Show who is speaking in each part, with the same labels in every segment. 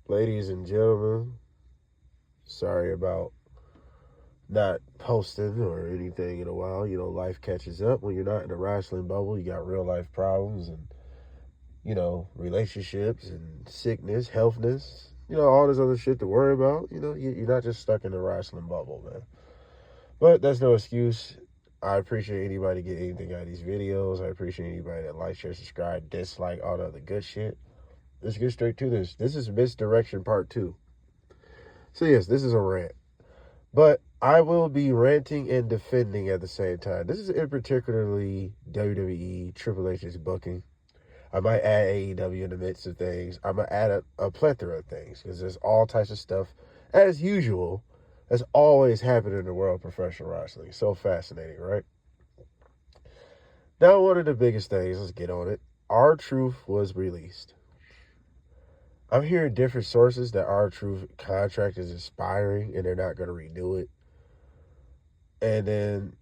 Speaker 1: Ladies and gentlemen, sorry about not posting or anything in a while. Life catches up. When you're not in a wrestling bubble, you got real life problems and, relationships and sickness, healthness, all this other shit to worry about. You're not just stuck in the wrestling bubble, man. But that's no excuse. I appreciate anybody getting anything out of these videos. I appreciate anybody that likes, share, subscribe, dislike, all the other good shit. Let's get straight to this. This is Misdirection Part 2. So, yes, this is a rant. But I will be ranting and defending at the same time. This is in particularly WWE, Triple H's booking. I might add AEW in the midst of things. I might add a plethora of things because there's all types of stuff, as usual, that's always happened in the world of professional wrestling. So fascinating, right? Now, one of the biggest things, let's get on it. R-Truth was released. I'm hearing different sources that R-Truth contract is expiring and they're not going to renew it. And then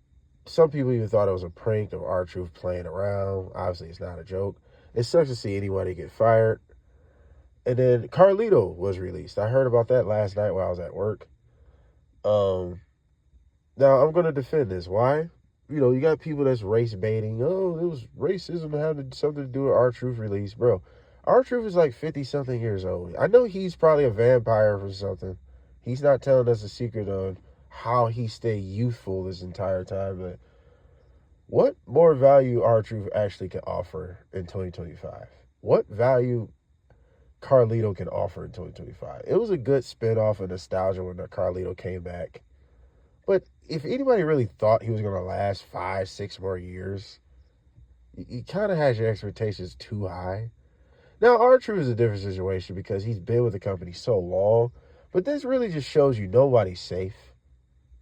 Speaker 1: some people even thought it was a prank of R-Truth playing around. Obviously, it's not a joke. It sucks to see anybody get fired. And then Carlito was released. I heard about that last night while I was at work. Now, I'm going to defend this. Why? You got people that's race baiting. Oh, it was racism having something to do with R-Truth release. Bro, R-Truth is like 50-something years old. I know he's probably a vampire or something. He's not telling us a secret on how he stayed youthful this entire time. But what more value R-Truth actually can offer in 2025? What value Carlito can offer in 2025? It was a good spinoff of nostalgia when Carlito came back. But if anybody really thought he was going to last 5-6 more years, you kind of has your expectations too high. Now, R-Truth is a different situation because he's been with the company so long, but this really just shows you nobody's safe.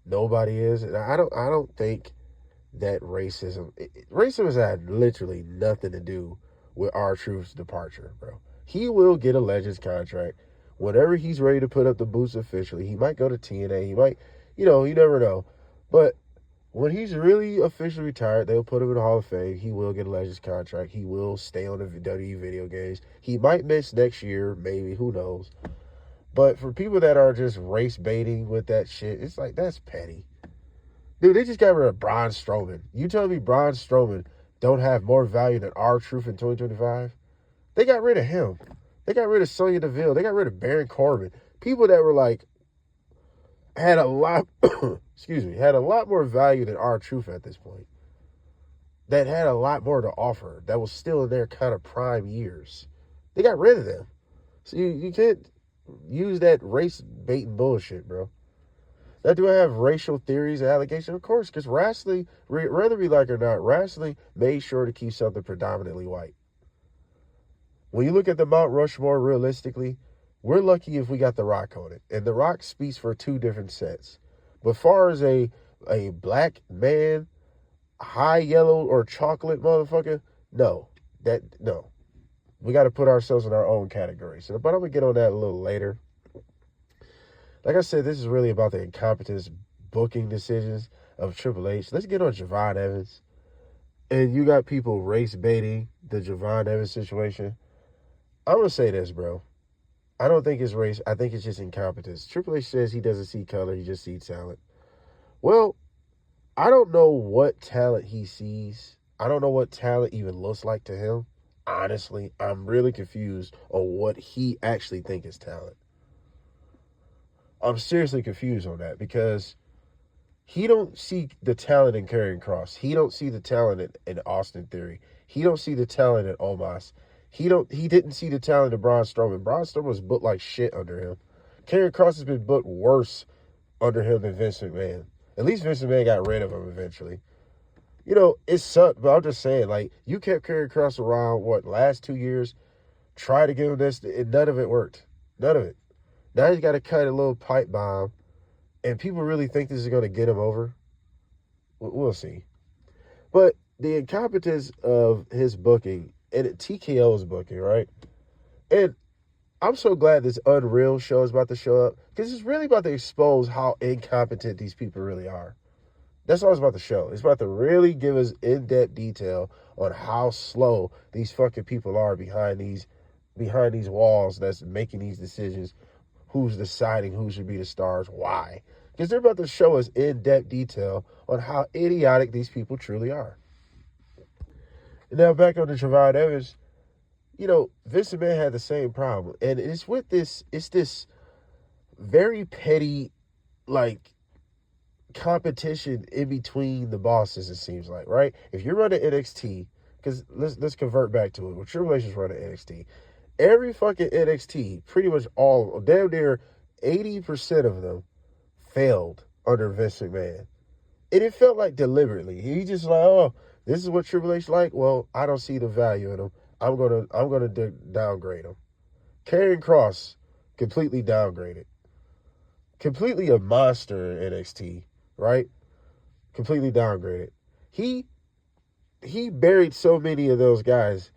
Speaker 1: Nobody is. And I don't think that racism has had literally nothing to do with R-Truth's departure, bro. He will get a Legends contract whenever he's ready to put up the boots officially. He might go to TNA. He might, you never know. But when he's really officially retired, they'll put him in the Hall of Fame. He will get a Legends contract. He will stay on the WWE video games. He might miss next year, maybe. Who knows? But for people that are just race baiting with that shit, it's like, that's petty. Dude, they just got rid of Braun Strowman. You telling me Braun Strowman don't have more value than R-Truth in 2025? They got rid of him. They got rid of Sonya Deville. They got rid of Baron Corbin. People that were like, had a lot, had a lot more value than R-Truth at this point. That had a lot more to offer. That was still in their kind of prime years. They got rid of them. So you can't use that race baiting bullshit, bro. Now, do I have racial theories and allegations? Of course, because wrestling, whether we like it or not, wrestling made sure to keep something predominantly white. When you look at the Mount Rushmore realistically, we're lucky if we got The Rock on it. And The Rock speaks for two different sets. But far as a black man, high yellow or chocolate motherfucker, no. We got to put ourselves in our own category. But I'm going to get on that a little later. Like I said, this is really about the incompetence booking decisions of Triple H. Let's get on Javon Evans. And you got people race baiting the Javon Evans situation. I'm going to say this, bro. I don't think it's race. I think it's just incompetence. Triple H says he doesn't see color. He just sees talent. Well, I don't know what talent he sees. I don't know what talent even looks like to him. Honestly, I'm really confused on what he actually thinks is talent. I'm seriously confused on that because he don't see the talent in Karrion Kross. He don't see the talent in Austin Theory. He don't see the talent in Omos. He didn't see the talent in Braun Strowman. Braun Strowman was booked like shit under him. Karrion Kross has been booked worse under him than Vince McMahon. At least Vince McMahon got rid of him eventually. It sucked, but I'm just saying, like, you kept Karrion Kross around, last 2 years, try to give him this, and none of it worked. None of it. Now he's got to cut a little pipe bomb, and people really think this is going to get him over. We'll see. But the incompetence of his booking, and TKO's booking, right? And I'm so glad this Unreal show is about to show up, because it's really about to expose how incompetent these people really are. That's all it's about to show. It's about to really give us in-depth detail on how slow these fucking people are behind these behind these walls that's making these decisions, who's deciding who should be the stars, why. Because they're about to show us in-depth detail on how idiotic these people truly are. And now back on the Javon Evans, Vince McMahon had the same problem. And it's this very petty, like, competition in between the bosses, it seems like, right? If you're running NXT, because let's convert back to it. When Triple H is running NXT, every fucking NXT, pretty much all, damn near 80% of them failed under Vince McMahon. And it felt like deliberately. He just like, oh, this is what Triple H like? Well, I don't see the value in him. I'm gonna downgrade him. Karrion Kross, completely downgraded. Completely a monster in NXT, right? Completely downgraded. He buried so many of those guys.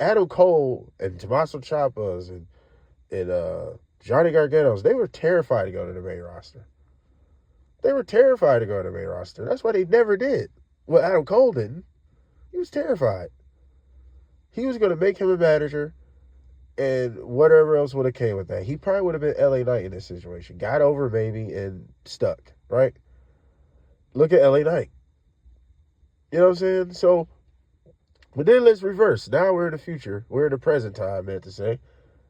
Speaker 1: Adam Cole and Tommaso Ciampas and Johnny Gargano's, they were terrified to go to the main roster. They were terrified to go to the main roster. That's why they never did. Well, Adam Cole didn't. He was terrified. He was going to make him a manager, and whatever else would have came with that. He probably would have been LA Knight in this situation. Got over maybe and stuck, right? Look at LA Knight. You know what I'm saying? So, but then let's reverse. Now we're in the future. We're in the present time, I meant to say.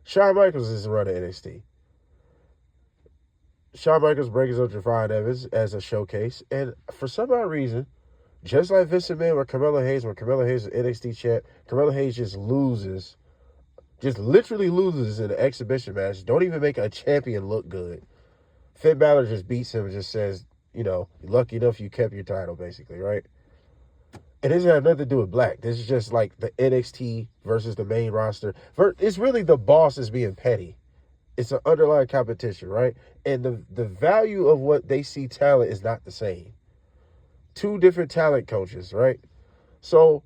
Speaker 1: Shawn Michaels is running NXT. Shawn Michaels brings up Javon Evans as a showcase, and for some odd reason, just like Vince McMahon with Carmelo Hayes, when Carmelo Hayes is NXT champ, Carmelo Hayes just literally loses in an exhibition match. Don't even make a champion look good. Finn Balor just beats him and just says, you're lucky enough you kept your title, basically, right? And this doesn't have nothing to do with black. This is just like the NXT versus the main roster. It's really the bosses being petty. It's an underlying competition, right? And the value of what they see talent is not the same. Two different talent coaches, right? So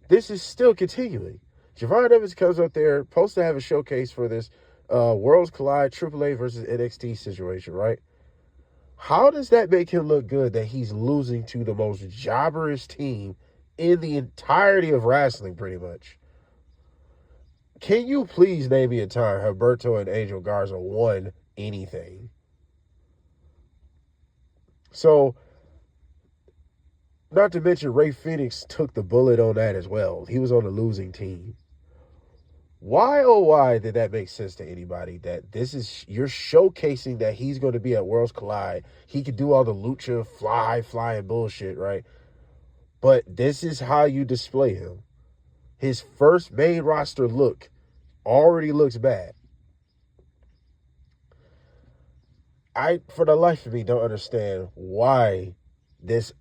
Speaker 1: this is still continuing. Javon Evans comes up there, supposed to have a showcase for this Worlds Collide AAA versus NXT situation, right? How does that make him look good that he's losing to the most jobberish team in the entirety of wrestling, pretty much? Can you please name me a time Humberto and Angel Garza won anything? So, not to mention Ray Phoenix took the bullet on that as well. He was on the losing team. Why, oh why, did that make sense to anybody? That you're showcasing that he's going to be at Worlds Collide. He could do all the lucha, flying bullshit, right? But this is how you display him. His first main roster look already looks bad. I, for the life of me, don't understand why this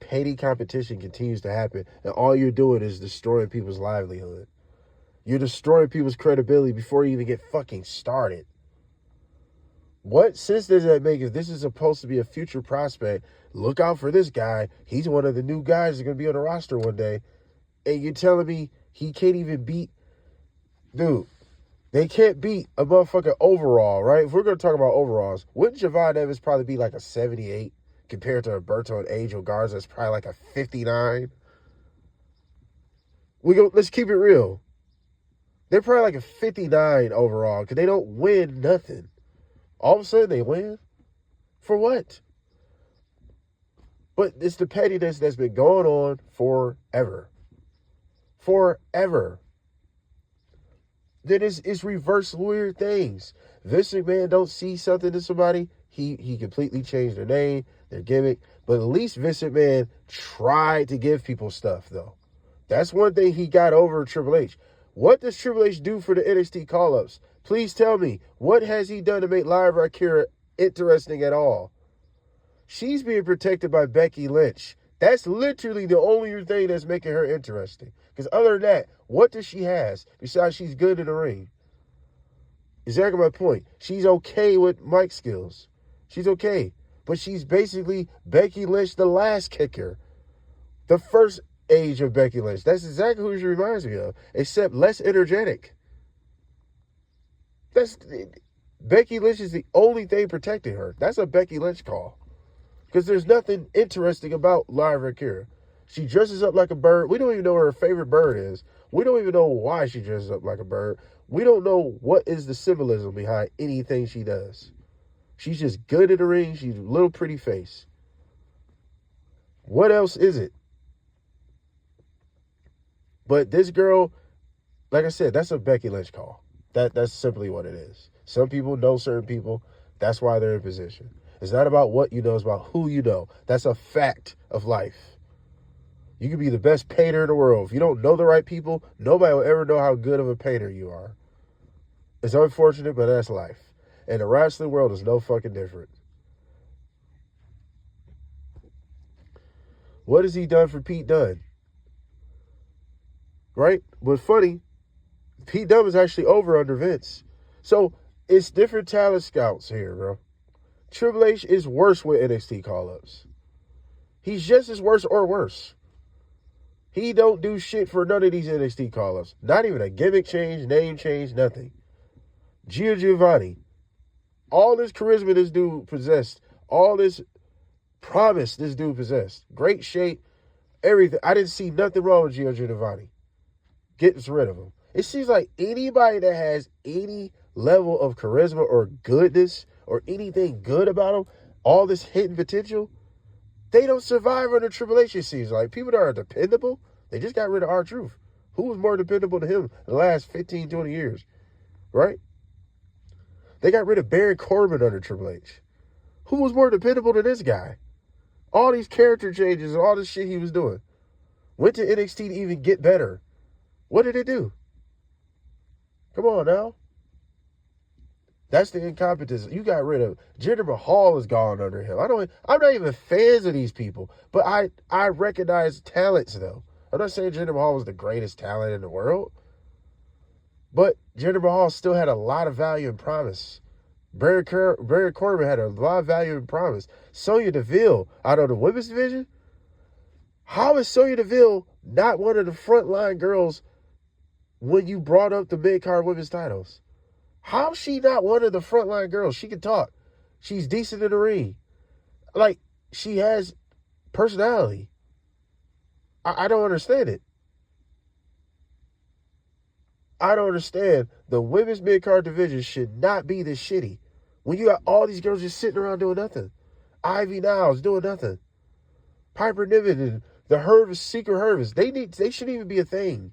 Speaker 1: petty competition continues to happen, and all you're doing is destroying people's livelihood. You're destroying people's credibility before you even get fucking started. What sense does that make if this is supposed to be a future prospect? Look out for this guy. He's one of the new guys that's going to be on the roster one day. And you're telling me he can't even beat... Dude, they can't beat a motherfucking overall, right? If we're going to talk about overalls, wouldn't Javon Evans probably be like a 78 compared to Humberto and Angel Garza? That's probably like a 59. Let's keep it real. They're probably like a 59 overall because they don't win nothing. All of a sudden they win? For what? But it's the pettiness that's been going on forever. Forever. Then it's reverse weird things. Vince McMahon don't see something in somebody, he completely changed their name, their gimmick. But at least Vince McMahon tried to give people stuff, though. That's one thing he got over Triple H. What does Triple H do for the NXT call-ups? Please tell me, what has he done to make Lyra Akira interesting at all? She's being protected by Becky Lynch. That's literally the only thing that's making her interesting. Because other than that, what does she has besides she's good in the ring? Exactly my point. She's okay with mic skills. She's okay. But she's basically Becky Lynch, the last kicker. The first age of Becky Lynch. That's exactly who she reminds me of, except less energetic. Becky Lynch is the only thing protecting her. That's a Becky Lynch call. Because there's nothing interesting about Lyra Akira. She dresses up like a bird. We don't even know what her favorite bird is. We don't even know why she dresses up like a bird. We don't know what is the symbolism behind anything she does. She's just good in the ring. She's a little pretty face. What else is it? But this girl, like I said, that's a Becky Lynch call. That's simply what it is. Some people know certain people. That's why they're in position. It's not about what you know. It's about who you know. That's a fact of life. You can be the best painter in the world. If you don't know the right people, nobody will ever know how good of a painter you are. It's unfortunate, but that's life. And the wrestling world is no fucking different. What has he done for Pete Dunne? Right? What's funny, Pete Dunne is actually over under Vince. So it's different talent scouts here, bro. Triple H is worse with NXT call-ups. He's just as worse or worse. He don't do shit for none of these NXT call-ups. Not even a gimmick change, name change, nothing. Gio Giovanni. All this charisma this dude possessed. All this promise this dude possessed. Great shape. Everything. I didn't see nothing wrong with Gio Giovanni. Gets rid of him. It seems like anybody that has any level of charisma or goodness or anything good about them, all this hidden potential, they don't survive under Triple H, it seems like. People that are dependable, they just got rid of R-Truth. Who was more dependable to him in the last 15, 20 years? Right? They got rid of Baron Corbin under Triple H. Who was more dependable than this guy? All these character changes and all this shit he was doing. Went to NXT to even get better. What did it do? Come on now. That's the incompetence. You got rid of Jinder Mahal is gone under him. I'm not even fans of these people, but I recognize talents though. I'm not saying Jinder Mahal was the greatest talent in the world, but Jinder Mahal still had a lot of value and promise. Baron Corbin had a lot of value and promise. Sonya Deville out of the women's division. How is Sonya Deville not one of the frontline girls when you brought up the mid-card women's titles? How's she not one of the frontline girls? She can talk. She's decent in the ring. Like, she has personality. I don't understand it. I don't understand. The women's mid-card division should not be this shitty. When you got all these girls just sitting around doing nothing. Ivy Niles doing nothing. Piper Niven and the Secret Hervis. They shouldn't even be a thing.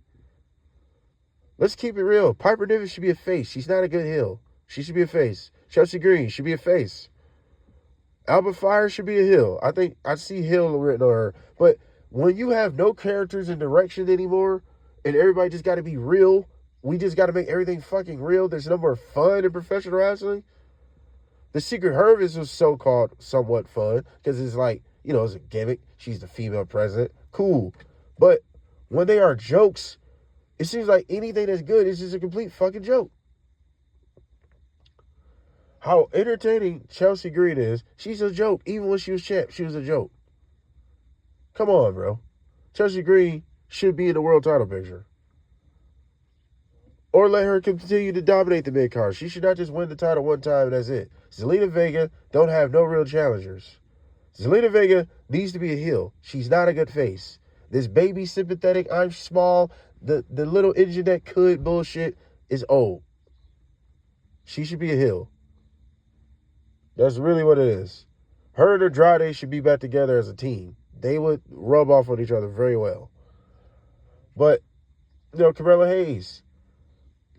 Speaker 1: Let's keep it real. Piper Niven should be a face. She's not a good heel. She should be a face. Chelsea Green should be a face. Alba Fire should be a heel. I think I see heel written on her. But when you have no characters and direction anymore, and everybody just got to be real, we just got to make everything fucking real. There's no more fun in professional wrestling. The Secret Hervis was so-called somewhat fun because it's like, you know, it's a gimmick. She's the female president. Cool. But when they are jokes, it seems like anything that's good is just a complete fucking joke. How entertaining Chelsea Green is, she's a joke. Even when she was champ, she was a joke. Come on, bro. Chelsea Green should be in the world title picture. Or let her continue to dominate the mid-card. She should not just win the title one time and that's it. Zelina Vega don't have no real challengers. Zelina Vega needs to be a heel. She's not a good face. This baby sympathetic, I'm small, the little engine that could bullshit is old. She should be a heel. That's really what it is. Her and Andrade should be back together as a team. They would rub off on each other very well. But, you know, Carmella Hayes.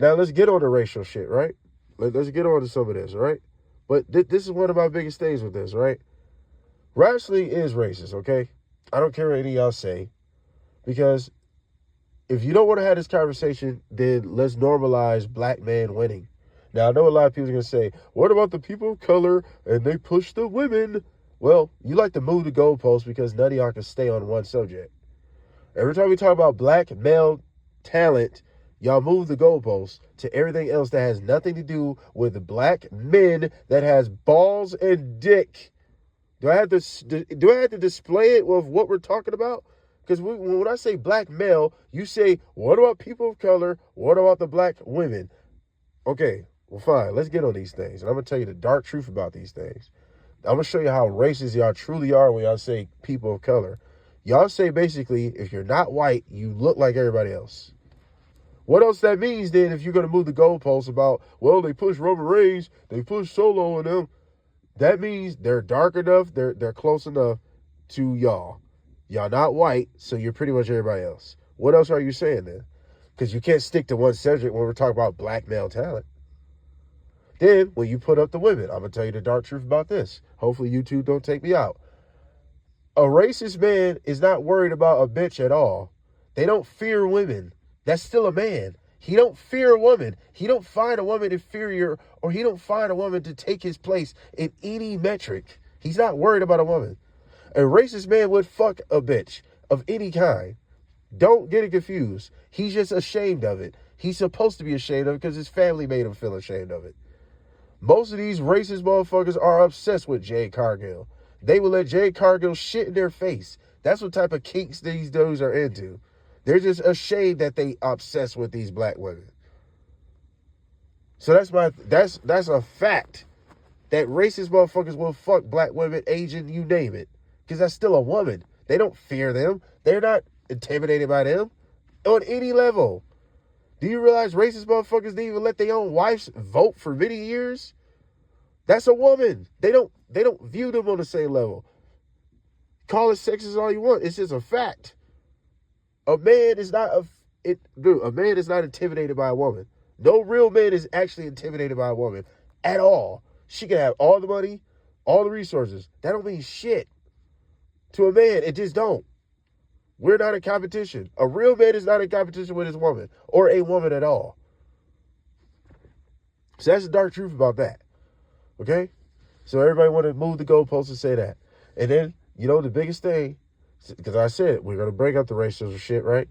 Speaker 1: Now, let's get on the racial shit, right? Let's get on to some of this, right? But this is one of my biggest things with this, right? Wrestling is racist, okay? I don't care what any of y'all say. Because if you don't want to have this conversation, then let's normalize black men winning. Now, I know a lot of people are going to say, what about the people of color and they push the women? Well, you like to move the goalposts because none of y'all can stay on one subject. Every time we talk about black male talent, y'all move the goalposts to everything else that has nothing to do with black men that has balls and dick. Do I have to display it with what we're talking about? Because when I say black male, you say, what about people of color? What about the black women? Okay, well, fine. Let's get on these things. And I'm going to tell you the dark truth about these things. I'm going to show you how racist y'all truly are when y'all say people of color. Y'all say basically, if you're not white, you look like everybody else. What else that means then if you're going to move the goalposts about, well, they push Roman Reigns, they push Solo on them. That means they're dark enough, they're close enough to y'all. Y'all not white, so you're pretty much everybody else. What else are you saying then? Because you can't stick to one subject when we're talking about black male talent. Then, when you put up the women, I'm going to tell you the dark truth about this. Hopefully you two don't take me out. A racist man is not worried about a bitch at all. They don't fear women. That's still a man. He don't fear a woman. He don't find a woman inferior, or he don't find a woman to take his place in any metric. He's not worried about a woman. A racist man would fuck a bitch of any kind. Don't get it confused. He's just ashamed of it. He's supposed to be ashamed of it because his family made him feel ashamed of it. Most of these racist motherfuckers are obsessed with Jade Cargill. They will let Jade Cargill shit in their face. That's what type of kinks these dudes are into. They're just ashamed that they obsessed with these black women. So that's a fact. That racist motherfuckers will fuck black women, Asian, you name it. Because that's still a woman. They don't fear them. They're not intimidated by them on any level. Do you realize racist motherfuckers didn't even let their own wives vote for many years? That's a woman. They don't view them on the same level. Call it sexist all you want. It's just a fact. A man is not intimidated by a woman. No real man is actually intimidated by a woman at all. She can have all the money, all the resources. That don't mean shit. To a man, it just don't. We're not in competition. A real man is not in competition with his woman or a woman at all. So that's the dark truth about that. Okay? So everybody want to move the goalposts and say that. And then, the biggest thing, because I said we're going to break up the racism shit, right?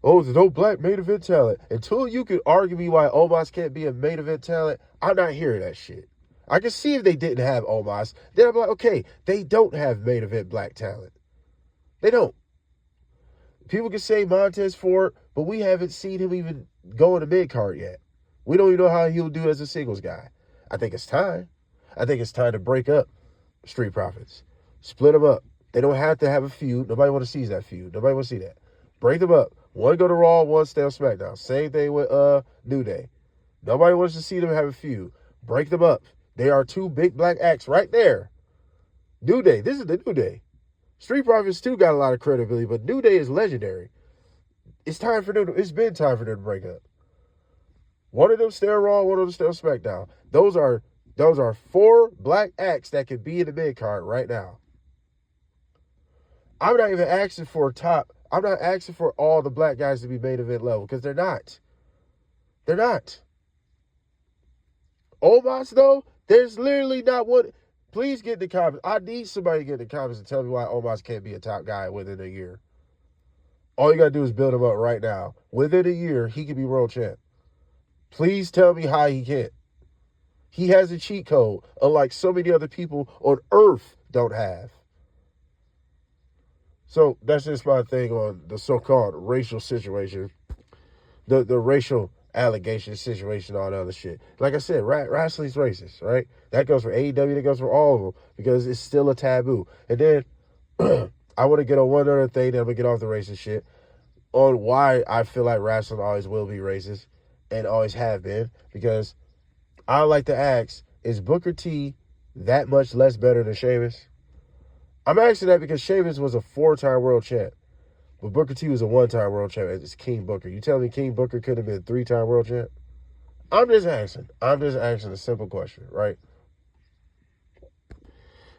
Speaker 1: Oh, there's no black main event talent. Until you can argue me why Omos can't be a main event talent, I'm not hearing that shit. I can see if they didn't have Omos. Then I'm like, okay, they don't have main event black talent. They don't. People can say Montez Ford, but we haven't seen him even go in the mid-card yet. We don't even know how he'll do as a singles guy. I think it's time. I think it's time to break up Street Profits. Split them up. They don't have to have a feud. Nobody want to see that feud. Nobody want to see that. Break them up. One go to Raw, one stay on SmackDown. Same thing with New Day. Nobody wants to see them have a feud. Break them up. They are two big black acts right there. New Day. This is the New Day. Street Profits too got a lot of credibility, but New Day is legendary. It's time for them. It's been time for them to break up. One of them stay on Raw, one of them stay on SmackDown. Those are four black acts that could be in the mid card right now. I'm not even asking for I'm not asking for all the black guys to be main event level because they're not. They're not. Omos though, there's literally not one. Please get in the comments. I need somebody to get in the comments and tell me why Omos can't be a top guy within a year. All you got to do is build him up right now. Within a year, he can be world champ. Please tell me how he can't. He has a cheat code, unlike so many other people on earth don't have. So that's just my thing on the so-called racial situation. The racial allegation situation, all that other shit. Like I said, wrestling's racist, right? That goes for AEW, that goes for all of them, because it's still a taboo. And then I want to get on one other thing, then I'm going to get off the racist shit, on why I feel like wrestling always will be racist, and always have been, because I like to ask, is Booker T that much less better than Sheamus? I'm asking that because Sheamus was a 4-time world champ. But Booker T was a 1-time world champ. It's King Booker. You tell me King Booker could have been a 3-time world champ? I'm just asking a simple question, right?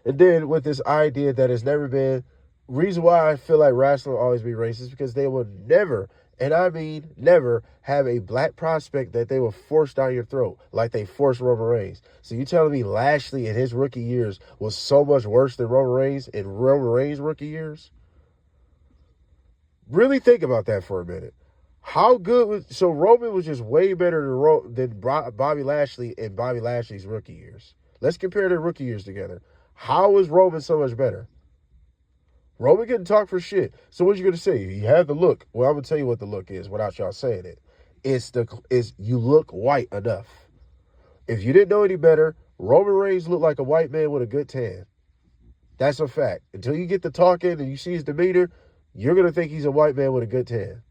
Speaker 1: And then with this idea that it's never been, reason why I feel like wrestling will always be racist, because they will never, and I mean never, have a black prospect that they will force down your throat like they forced Roman Reigns. So you telling me Lashley in his rookie years was so much worse than Roman Reigns in Roman Reigns' rookie years? Really think about that for a minute. How good was... So Roman was just way better than Bobby Lashley in Bobby Lashley's rookie years. Let's compare their rookie years together. How is Roman so much better? Roman couldn't talk for shit. So what you going to say? He had the look. Well, I'm going to tell you what the look is without y'all saying it. It's you look white enough. If you didn't know any better, Roman Reigns looked like a white man with a good tan. That's a fact. Until you get to talking and you see his demeanor, you're going to think he's a white man with a good tan.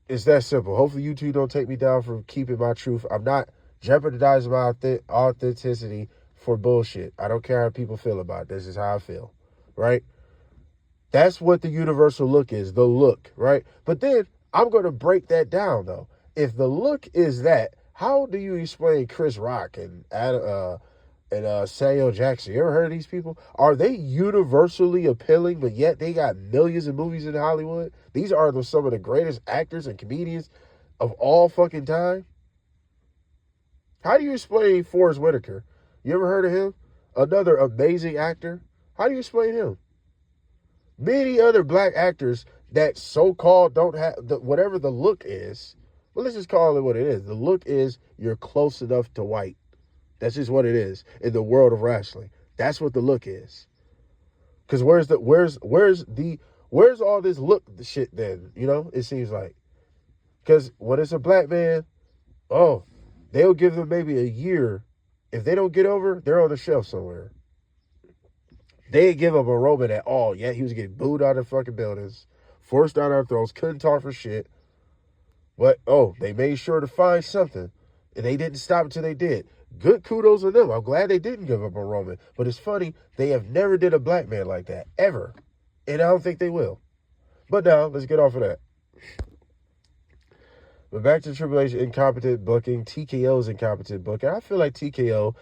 Speaker 1: It's that simple. Hopefully you two don't take me down for keeping my truth. I'm not jeopardizing my authenticity for bullshit. I don't care how people feel about it. This is how I feel, right? That's what the universal look is, the look, right? But then I'm going to break that down, though. If the look is that, how do you explain Chris Rock and Samuel Jackson? You ever heard of these people? Are they universally appealing, but yet they got millions of movies in Hollywood? These are some of the greatest actors and comedians of all fucking time. How do you explain Forrest Whitaker? You ever heard of him? Another amazing actor. How do you explain him? Many other black actors that so-called don't have whatever the look is. Well, let's just call it what it is. The look is you're close enough to white. That's just what it is in the world of wrestling. That's what the look is. Because where's all this look shit then? You know, it seems like. Because when it's a black man, they'll give them maybe a year. If they don't get over, they're on the shelf somewhere. They didn't give up a Roman at all. Yeah, he was getting booed out of fucking buildings, forced down our throats, couldn't talk for shit. But, they made sure to find something. And they didn't stop until they did. Good kudos on them. I'm glad they didn't give up on Roman. But it's funny, they have never did a black man like that, ever. And I don't think they will. But now, let's get off of that. But back to Triple H incompetent booking, TKO's incompetent booking. I feel like TKO,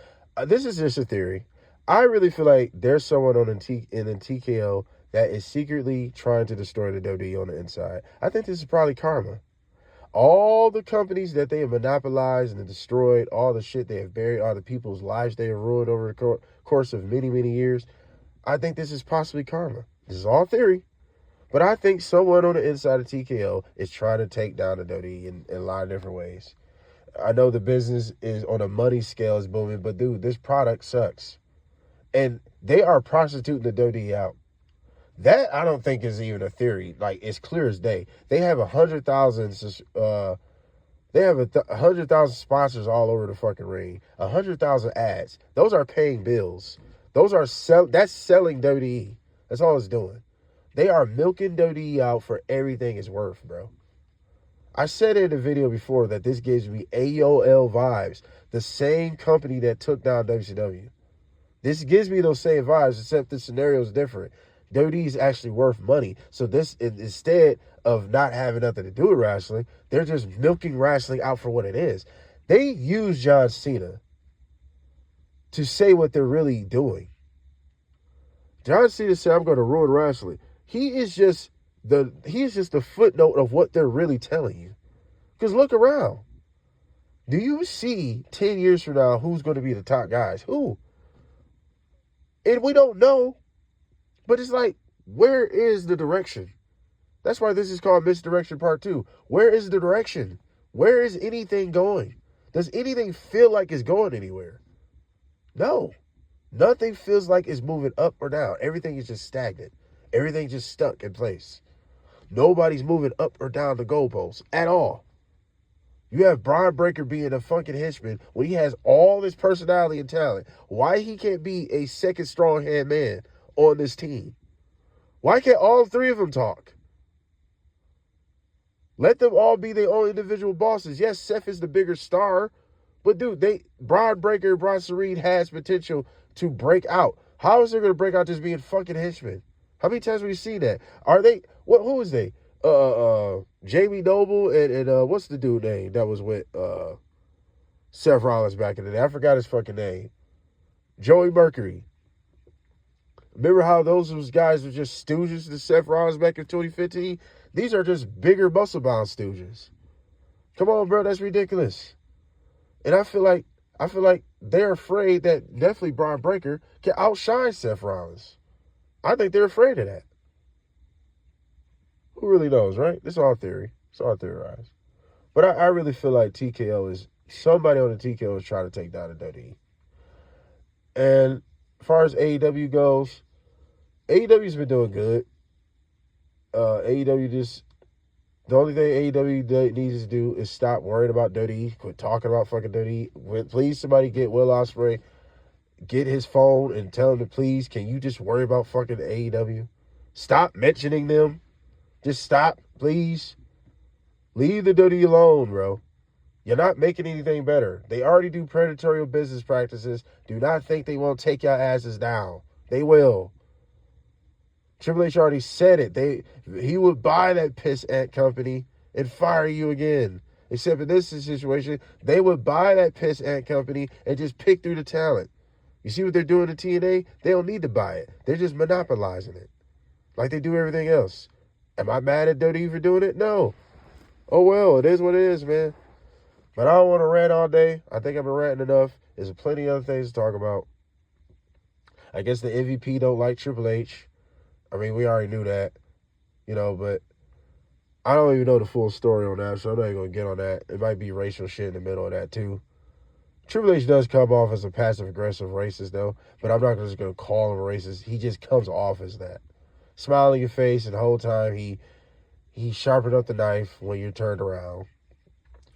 Speaker 1: this is just a theory. I really feel like there's someone in the TKO that is secretly trying to destroy the WWE on the inside. I think this is probably karma. All the companies that they have monopolized and destroyed, all the shit they have buried, all the people's lives they have ruined over the course of many, many years, I think this is possibly karma. This is all theory. But I think someone on the inside of TKO is trying to take down the WWE in a lot of different ways. I know the business is on a money scale is booming, but dude, this product sucks. And they are prostituting the WWE out. That I don't think is even a theory. Like, it's clear as day. They have 100,000. They have 100,000 sponsors all over the fucking ring. 100,000 ads. Those are paying bills. Those are that's selling WWE. That's all it's doing. They are milking WWE out for everything it's worth, bro. I said in the video before that this gives me AOL vibes. The same company that took down WCW. This gives me those same vibes, except the scenario is different. WWE is actually worth money. So this, instead of not having nothing to do with wrestling, they're just milking wrestling out for what it is. They use John Cena to say what they're really doing. John Cena said, "I'm going to ruin wrestling." He is just the footnote of what they're really telling you. Because look around. Do you see 10 years from now who's going to be the top guys? Who? And we don't know. But it's like, where is the direction? That's why this is called Misdirection Part 2. Where is the direction? Where is anything going? Does anything feel like it's going anywhere? No. Nothing feels like it's moving up or down. Everything is just stagnant. Everything's just stuck in place. Nobody's moving up or down the goalposts at all. You have Braun Breaker being a fucking henchman when he has all this personality and talent. Why he can't be a second strong hand man on this team? Why can't all three of them talk? Let them all be their own individual bosses. Yes, Seth is the bigger star, but dude, Braun Breaker and Braun Serene has potential to break out. How is they going to break out just being fucking henchmen? How many times have we seen that? Are they, who is they? Jamie Noble and what's the dude name that was with Seth Rollins back in the day? I forgot his fucking name. Joey Mercury. Remember how those guys were just stooges to Seth Rollins back in 2015? These are just bigger muscle-bound stooges. Come on, bro, that's ridiculous. And I feel like they're afraid that definitely Braun Breaker can outshine Seth Rollins. I think they're afraid of that. Who really knows, right? It's all theory. It's all theorized. But I really feel like somebody on the TKO is trying to take down the WWE. And as far as AEW goes, AEW's been doing good. The only thing AEW needs to do is stop worrying about WWE, quit talking about fucking WWE. Please, somebody get Will Ospreay. get his phone and tell him to please, can you just worry about fucking AEW? Stop mentioning them. Just stop, please. Leave the WWE alone, bro. You're not making anything better. They already do predatory business practices. Do not think they won't take your asses down. They will. Triple H already said it. He would buy that piss ant company and fire you again. Except in this situation, they would buy that piss ant company and just pick through the talent. You see what they're doing to TNA? They don't need to buy it. They're just monopolizing it. Like they do everything else. Am I mad at WWE for doing it? No. Oh, well, it is what it is, man. But I don't want to rant all day. I think I've been ranting enough. There's plenty of other things to talk about. I guess the MVP don't like Triple H. I mean, we already knew that, but I don't even know the full story on that, so I'm not even going to get on that. It might be racial shit in the middle of that, too. Triple H does come off as a passive-aggressive racist, though, but I'm not just going to call him a racist. He just comes off as that. Smile in your face, and the whole time he sharpened up the knife when you're turned around.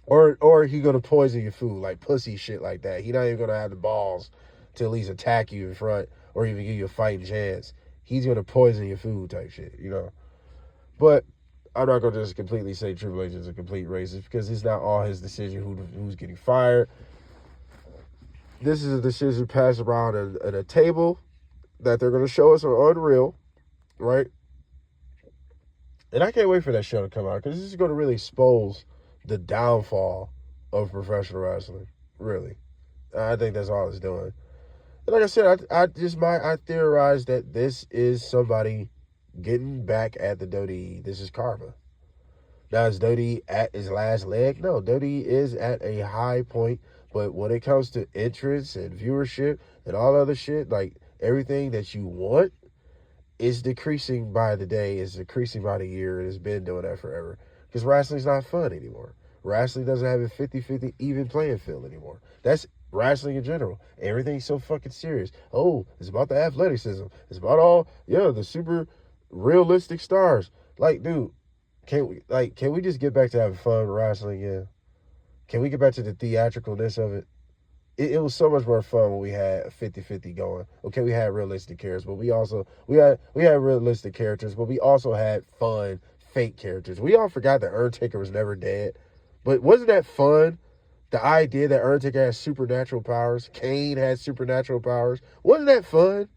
Speaker 1: Or he going to poison your food, like pussy shit like that. He not even going to have the balls to at least attack you in front or even give you a fighting chance. He's going to poison your food type shit, But I'm not going to just completely say Triple H is a complete racist because it's not all his decision who's getting fired. This is a decision passed around at a table that they're going to show us on Unreal, right? And I can't wait for that show to come out because this is going to really expose the downfall of professional wrestling, really. I think that's all it's doing. And like I said, I theorize that this is somebody getting back at the WWE. This is karma. Now, is WWE at his last leg? No, WWE is at a high point, but when it comes to entrance and viewership and all other shit, like everything that you want, is decreasing by the day, is decreasing by the year, and it's been doing that forever. Because wrestling's not fun anymore. Wrestling doesn't have a 50-50 even playing field anymore. That's wrestling in general. Everything's so fucking serious. Oh, it's about the athleticism. It's about all, the super realistic stars. Like, dude, can we just get back to having fun with wrestling? Yeah. Can we get back to the theatricalness of it? It was so much more fun when we had 50-50 going. Okay, we had realistic characters, but we had realistic characters, but we also had fun, fake characters. We all forgot that Undertaker was never dead. But wasn't that fun? The idea that Undertaker has supernatural powers. Kane had supernatural powers. Wasn't that fun?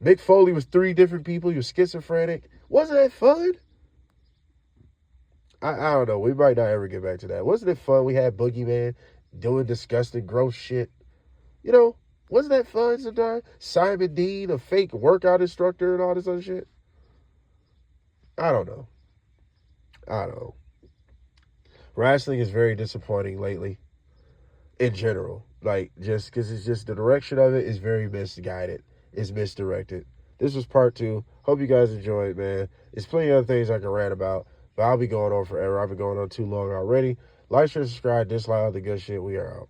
Speaker 1: Mick Foley was 3 different people. He was schizophrenic. Wasn't that fun? I don't know. We might not ever get back to that. Wasn't it fun? We had Boogeyman doing disgusting, gross shit. Wasn't that fun sometimes? Simon Dean, a fake workout instructor and all this other shit. I don't know. Wrestling is very disappointing lately. In general. Just because it's just the direction of it is very misguided. It's misdirected. This was part 2. Hope you guys enjoyed, man. There's plenty of other things I can rant about, but I'll be going on forever. I've been going on too long already. Like, share, subscribe, dislike all the good shit. We are out.